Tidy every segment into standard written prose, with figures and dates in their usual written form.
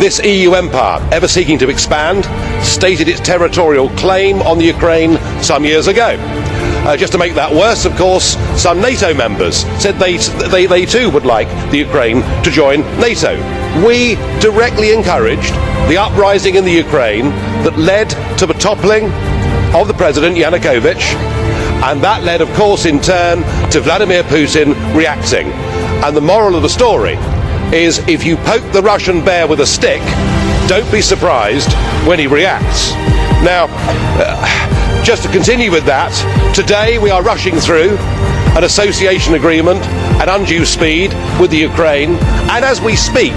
This EU empire, ever seeking to expand, stated its territorial claim on the Ukraine some years ago. Just to make that worse, of course, some NATO members said they too would like the Ukraine to join NATO. We directly encouraged the uprising in the Ukraine that led to the toppling of the President Yanukovych, and that led, of course, in turn to Vladimir Putin reacting. And the moral of the story is, if you poke the Russian bear with a stick, don't be surprised when he reacts. Now, just to continue with that, today we are rushing through an association agreement at undue speed with the Ukraine, and as we speak,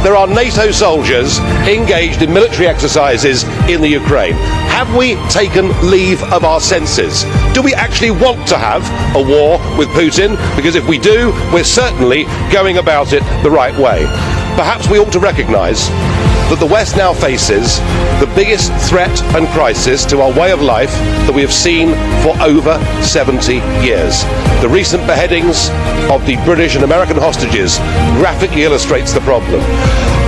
there are NATO soldiers engaged in military exercises in the Ukraine. Have we taken leave of our senses? Do we actually want to have a war with Putin? Because if we do, we're certainly going about it the right way. Perhaps we ought to recognise that the West now faces the biggest threat and crisis to our way of life that we have seen for over 70 years. The recent beheadings of the British and American hostages graphically illustrates the problem.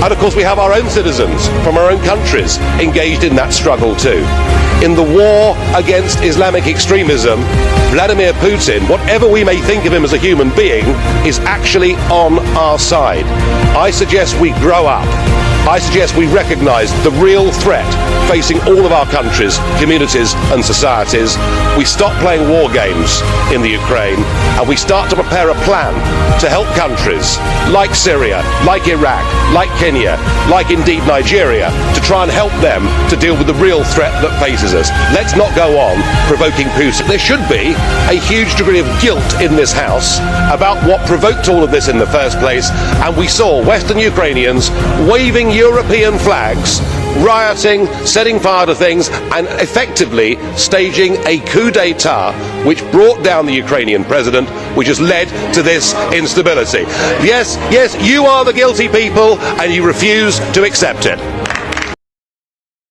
And of course we have our own citizens from our own countries engaged in that struggle too. In the war against Islamic extremism, Vladimir Putin, whatever we may think of him as a human being, is actually on our side. I suggest we grow up. I suggest we recognise the real threat facing all of our countries, communities and societies. We stop playing war games in the Ukraine and we start to prepare a plan to help countries like Syria, like Iraq, like Kenya, like indeed Nigeria, to try and help them to deal with the real threat that faces us. Let's not go on provoking Putin. There should be a huge degree of guilt in this House about what provoked all of this in the first place, and we saw Western Ukrainians waving European flags, rioting, setting fire to things, and effectively staging a coup d'etat which brought down the Ukrainian president, which has led to this instability. Yes, you are the guilty people and you refuse to accept it.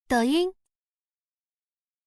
抖音